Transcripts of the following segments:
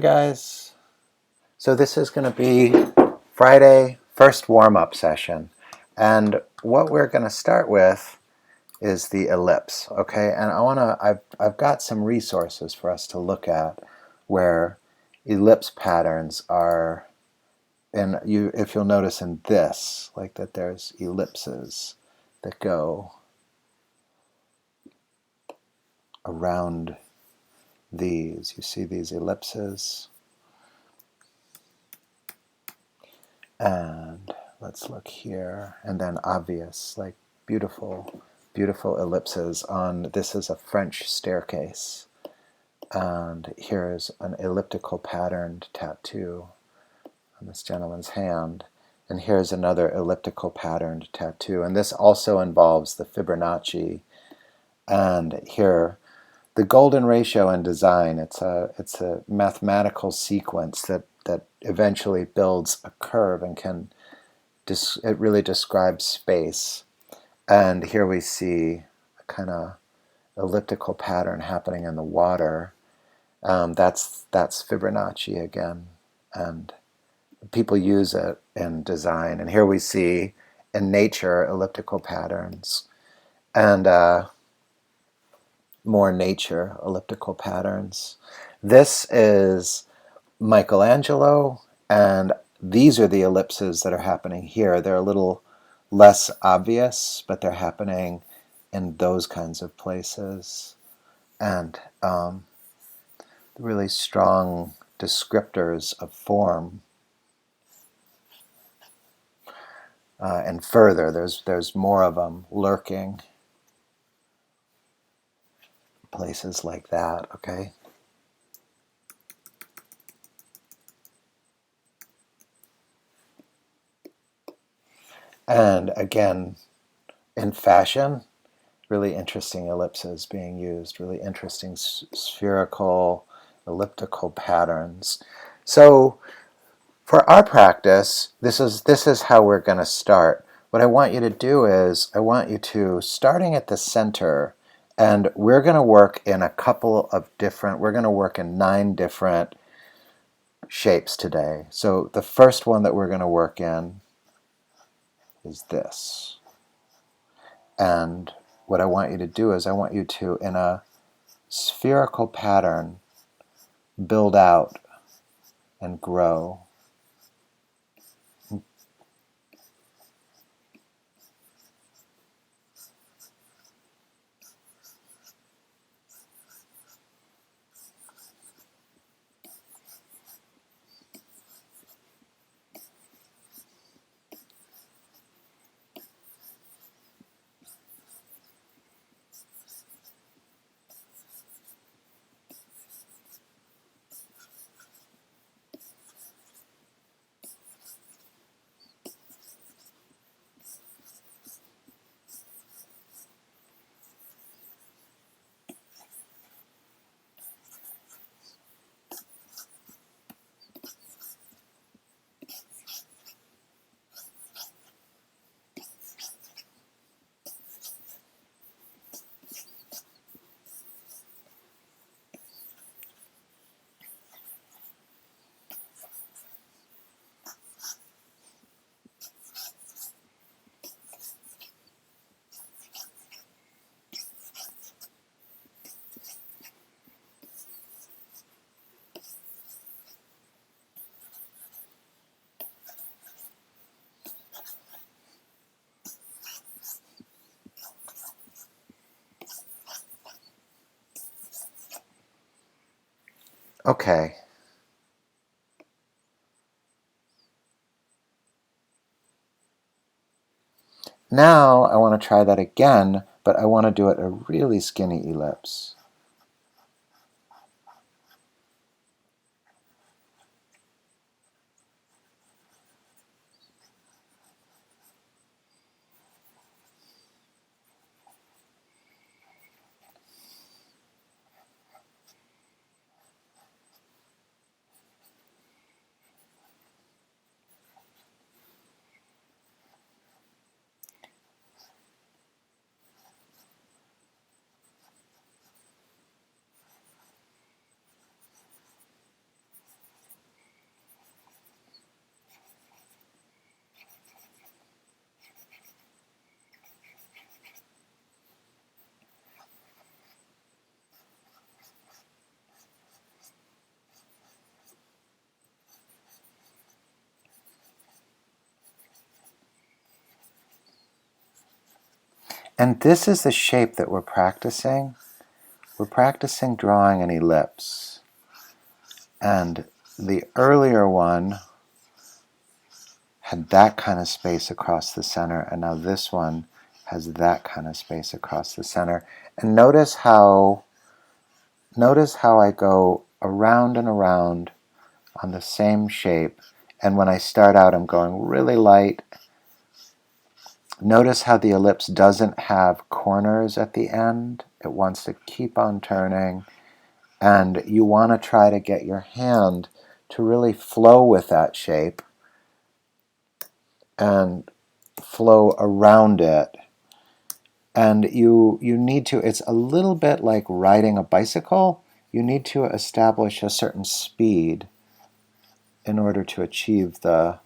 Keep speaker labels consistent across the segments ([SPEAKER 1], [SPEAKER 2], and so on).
[SPEAKER 1] Guys, so this is going to be Friday first warm-up session, and what we're going to start with is the ellipse. Okay, and I've got some resources for us to look at where ellipse patterns are, and if you'll notice in this, like that there's ellipses that go around these. You see these ellipses? And let's look here, and then obvious, like beautiful, beautiful ellipses on, this is a French staircase, and here's an elliptical patterned tattoo on this gentleman's hand, and here's another elliptical patterned tattoo, and this also involves the Fibonacci. And here, the golden ratio in design, it's a mathematical sequence that eventually builds a curve and can it really describes space. And here we see a kind of elliptical pattern happening in the water. That's Fibonacci again, and people use it in design. And here we see in nature elliptical patterns, and more nature elliptical patterns. This is Michelangelo, and these are the ellipses that are happening here. They're a little less obvious, but they're happening in those kinds of places. And really strong descriptors of form. And further, there's more of them lurking. Places like that, okay? And again, in fashion, really interesting ellipses being used, really interesting spherical, elliptical patterns. So for our practice, this is how we're going to start. What I want you to do is, I want you to, starting at the center, and we're going to work in a couple of different, we're going to work in 9 different shapes today. So the first one that we're going to work in is this. And what I want you to do is, I want you to, in a spherical pattern, build out and grow. Okay. Now I want to try that again, but I want to do it a really skinny ellipse. And this is the shape that we're practicing. We're practicing drawing an ellipse. And the earlier one had that kind of space across the center, and now this one has that kind of space across the center. And notice how I go around and around on the same shape, and when I start out I'm going really light. Notice how the ellipse doesn't have corners at the end. It wants to keep on turning, and you want to try to get your hand to really flow with that shape and flow around it. And you need to, it's a little bit like riding a bicycle. You need to establish a certain speed in order to achieve the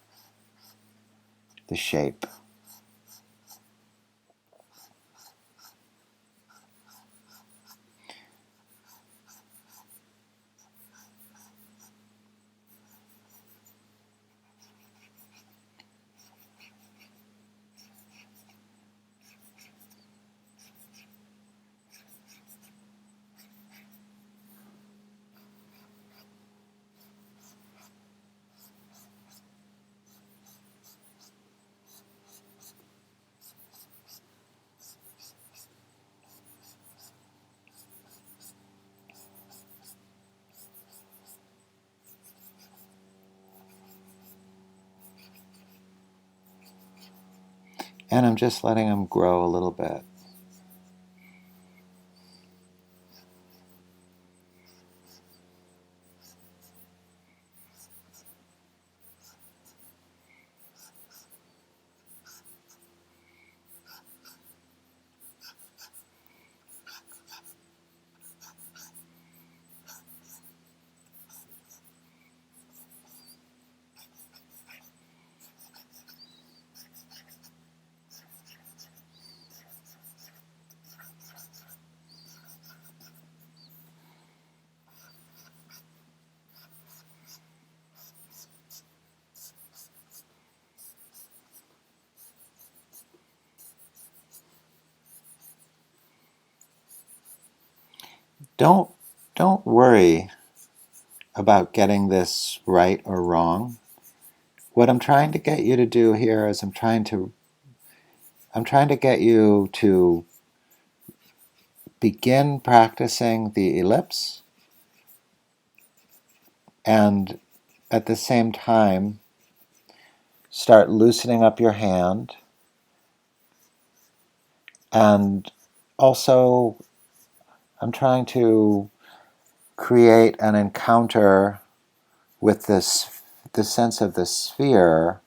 [SPEAKER 1] shape. And I'm just letting them grow a little bit. Don't worry about getting this right or wrong. What I'm trying to get you to do here is I'm trying to get you to begin practicing the ellipse, and at the same time start loosening up your hand, and also I'm trying to create an encounter with the sense of the sphere,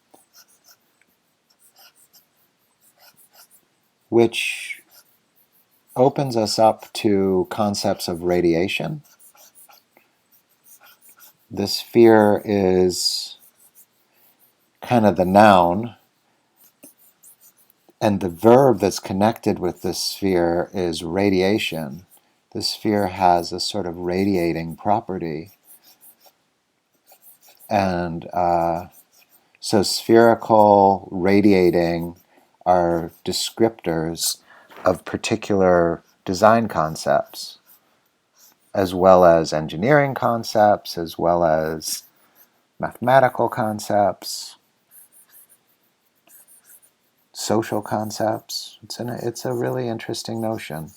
[SPEAKER 1] which opens us up to concepts of radiation. The sphere is kind of the noun, and the verb that's connected with the sphere is radiation. The sphere has a sort of radiating property. And so spherical, radiating are descriptors of particular design concepts, as well as engineering concepts, as well as mathematical concepts, social concepts. It's a really interesting notion.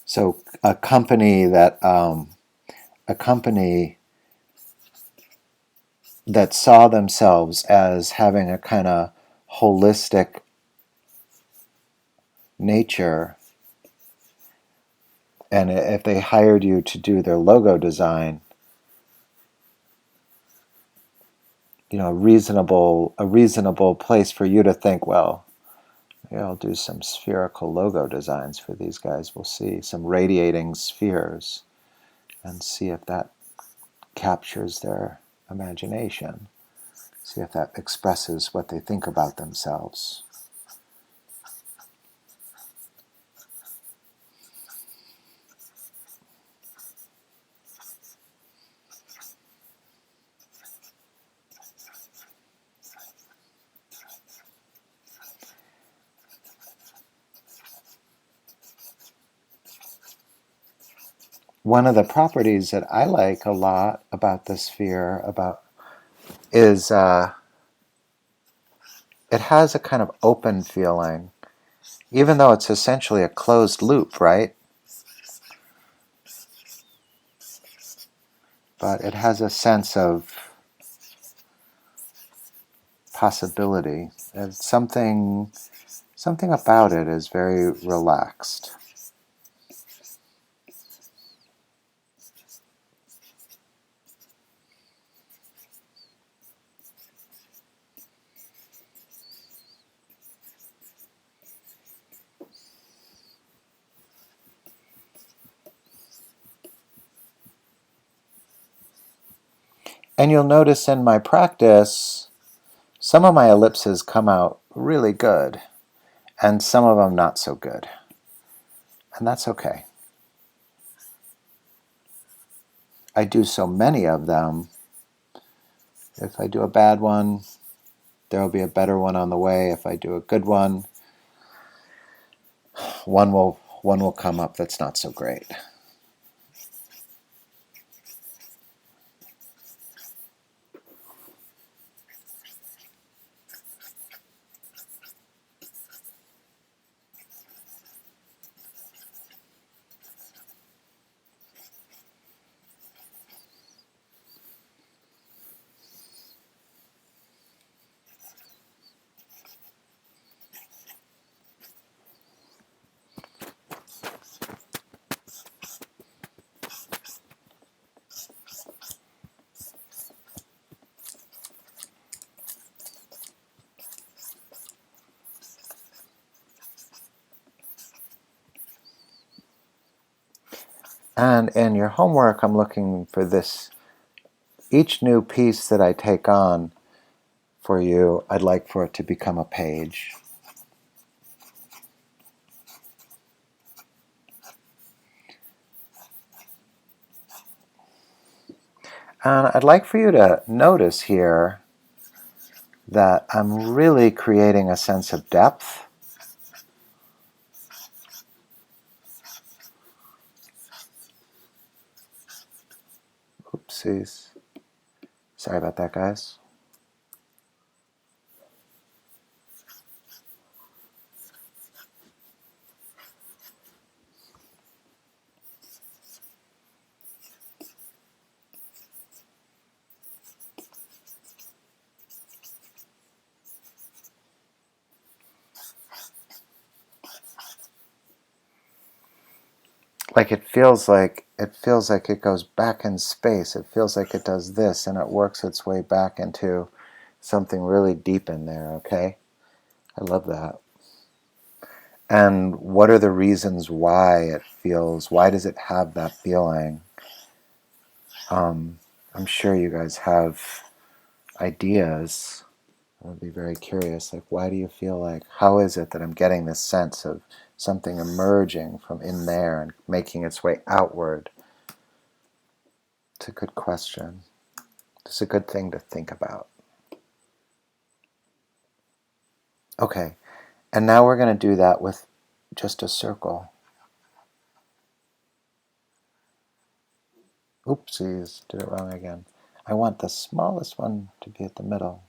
[SPEAKER 1] So a company that saw themselves as having a kind of holistic nature, and if they hired you to do their logo design, a reasonable place for you to think, well, maybe I'll do some spherical logo designs for these guys. We'll see some radiating spheres and see if that captures their imagination. See if that expresses what they think about themselves. one of the properties that I like a lot about the sphere is it has a kind of open feeling, even though it's essentially a closed loop, right? But it has a sense of possibility. And something about it is very relaxed. And you'll notice in my practice, some of my ellipses come out really good, and some of them not so good. And that's okay. I do so many of them. If I do a bad one, there will be a better one on the way. If I do a good one, one will come up that's not so great. And in your homework, I'm looking for this. Each new piece that I take on for you, I'd like for it to become a page. And I'd like for you to notice here that I'm really creating a sense of depth. Oopsies. Sorry about that, guys. Like it feels like it goes back in space. It feels like it does this and it works its way back into something really deep in there, okay? I love that. And what are the reasons why does it have that feeling? I'm sure you guys have ideas. I'd be very curious, like, why do you feel like, how is it that I'm getting this sense of something emerging from in there and making its way outward? It's a good question. It's a good thing to think about. Okay, and now we're going to do that with just a circle. Oopsies, did it wrong again. I want the smallest one to be at the middle.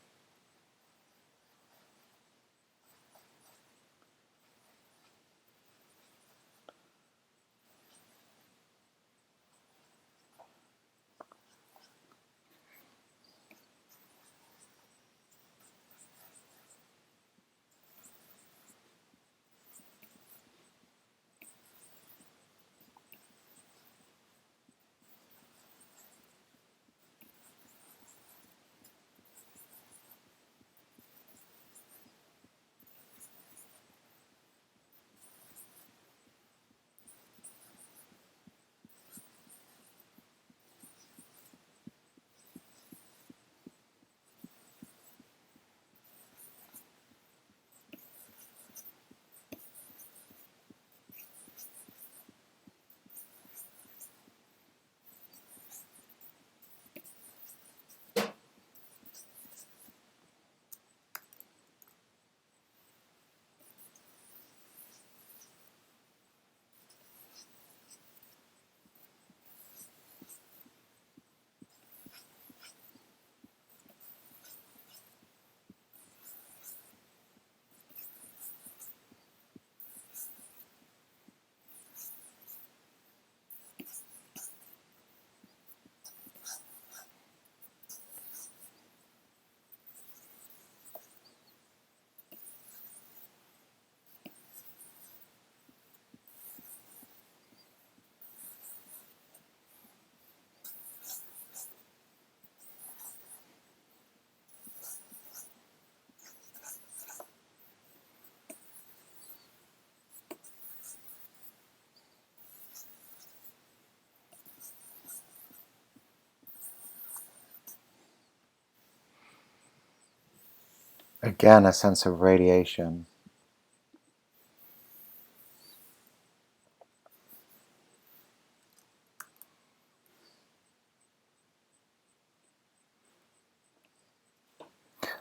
[SPEAKER 1] Again, a sense of radiation.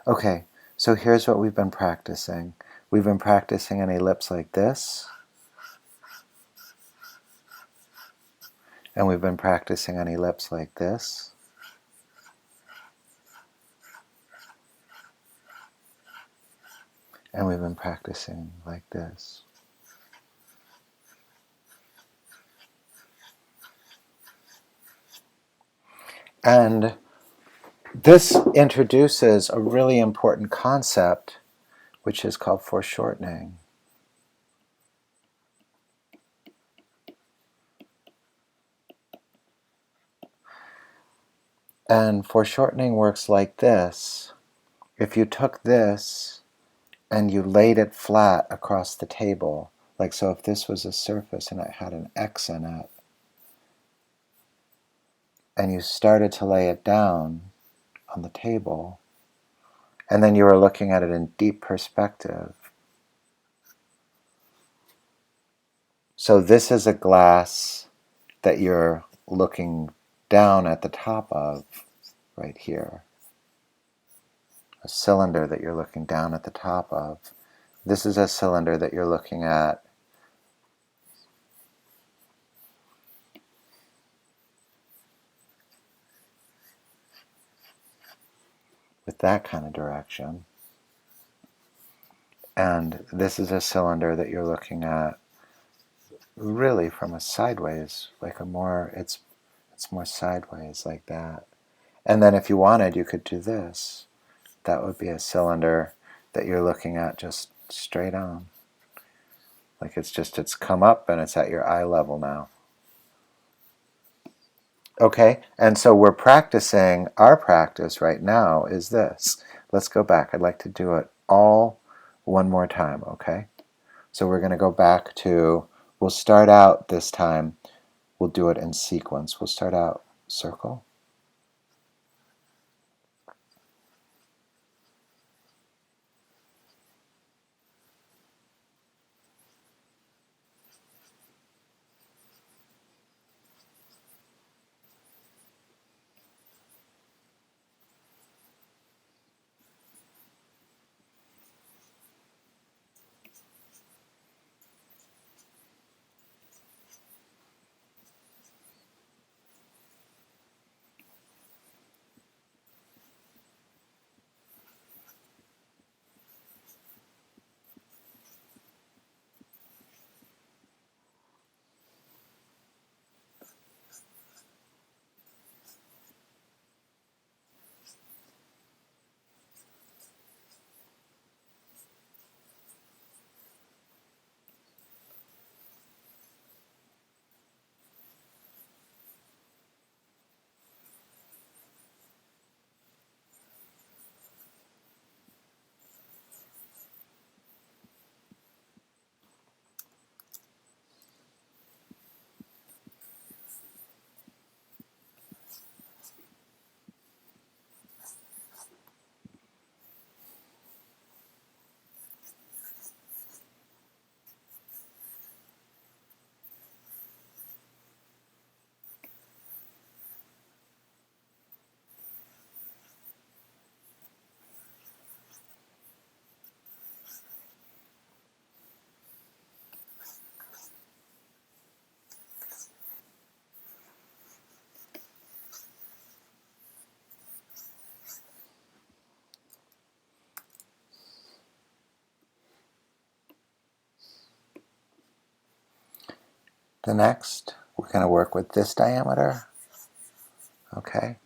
[SPEAKER 1] Okay, so here's what we've been practicing. We've been practicing an ellipse like this, and we've been practicing an ellipse like this, and we've been practicing like this. And this introduces a really important concept, which is called foreshortening. And foreshortening works like this. If you took this and you laid it flat across the table, like so, if this was a surface and it had an X in it, and you started to lay it down on the table, and then you were looking at it in deep perspective. So this is a glass that you're looking down at the top of right here. A cylinder that you're looking down at the top of. This is a cylinder that you're looking at with that kind of direction. And this is a cylinder that you're looking at really from a sideways, like a more, it's more sideways like that. And then if you wanted, you could do this. That would be a cylinder that you're looking at just straight on. Like it's come up and it's at your eye level now. Okay, and so we're practicing, our practice right now is this. Let's go back. I'd like to do it all one more time, okay? So we're going to go back to, we'll start out this time, we'll do it in sequence. We'll start out circle. The next, we're going to work with this diameter, okay?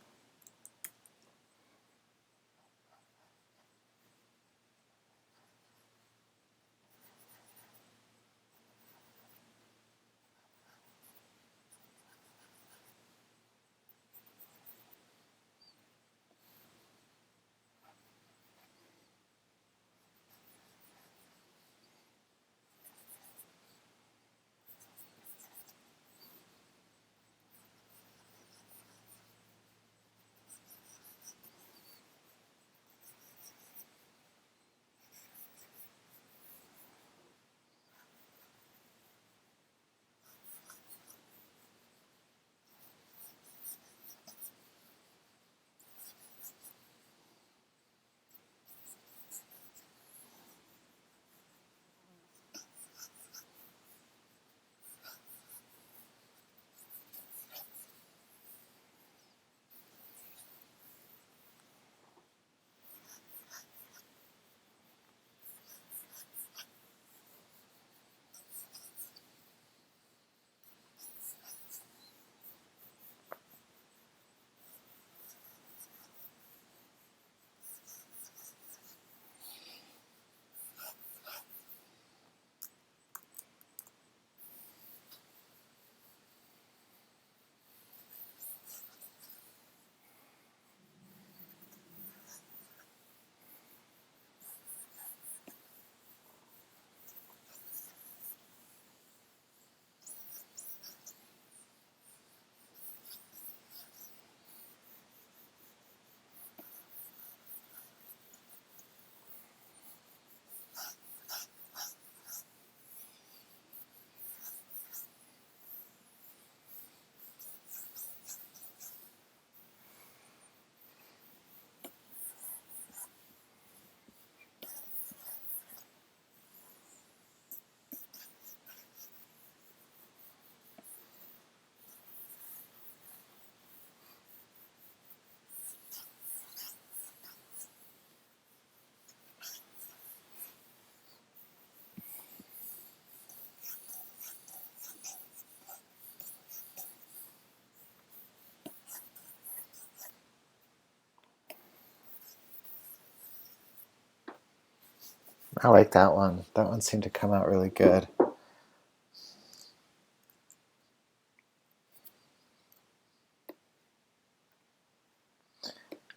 [SPEAKER 1] I like that one. That one seemed to come out really good.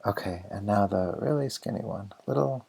[SPEAKER 1] Okay, and now the really skinny one. Little.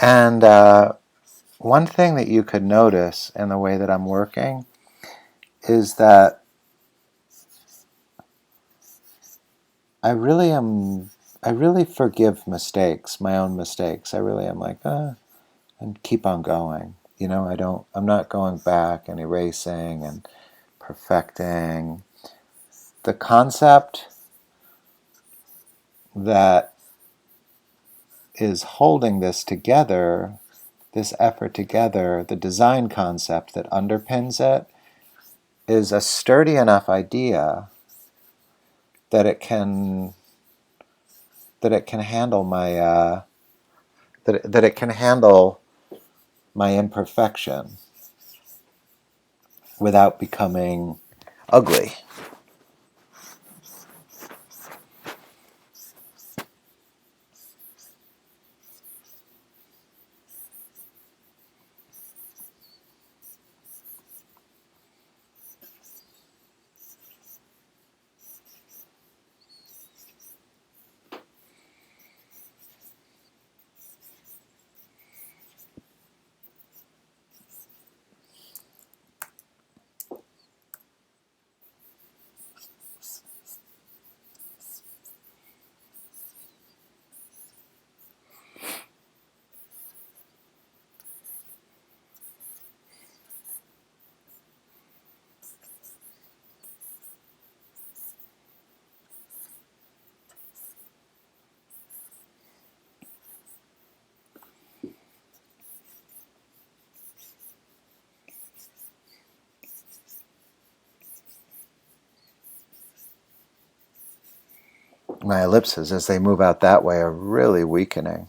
[SPEAKER 1] And one thing that you could notice in the way that I'm working is that I really forgive mistakes, my own mistakes. I really am like, and keep on going. You know, I'm not going back and erasing and perfecting. The concept that is holding this together, this effort together, the design concept that underpins it, is a sturdy enough idea that it can handle my that it can handle my imperfection without becoming ugly. My ellipses, as they move out that way, are really weakening.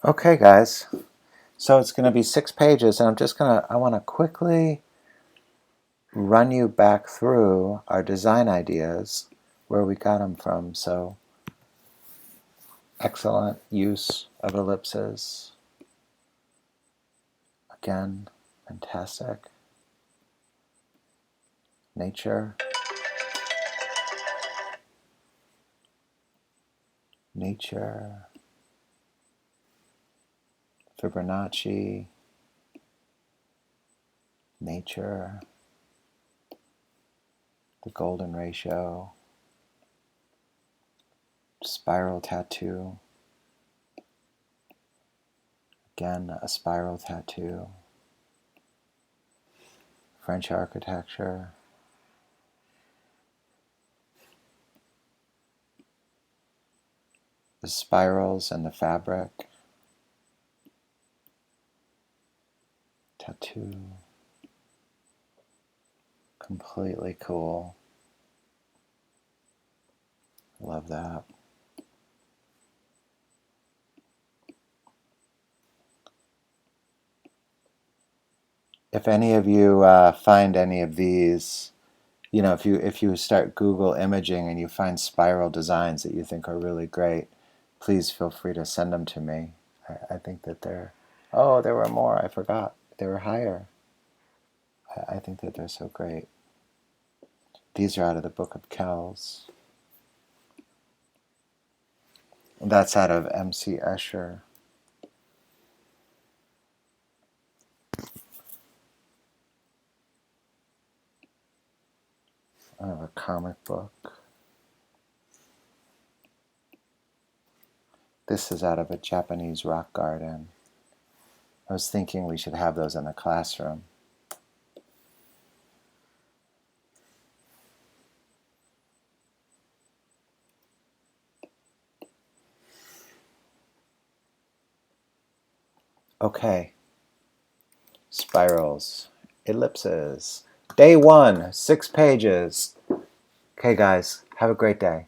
[SPEAKER 1] Okay, guys. So it's going to be 6 pages, and I want to quickly run you back through our design ideas, where we got them from. So, excellent use of ellipses. Again, fantastic. Nature. Nature. Fibonacci. Nature. The golden ratio. Spiral tattoo. Again, a spiral tattoo. French architecture. The spirals and the fabric. Tattoo. Completely cool. Love that. If any of you find any of these, if you start Google imaging and you find spiral designs that you think are really great, please feel free to send them to me. I think that oh, there were more. I forgot. They were higher. I think that they're so great. These are out of the Book of Kells. That's out of M.C. Escher. I have a comic book. This is out of a Japanese rock garden. I was thinking we should have those in the classroom. Okay. Spirals. Ellipses. Day 1, 6 pages. Okay, guys, have a great day.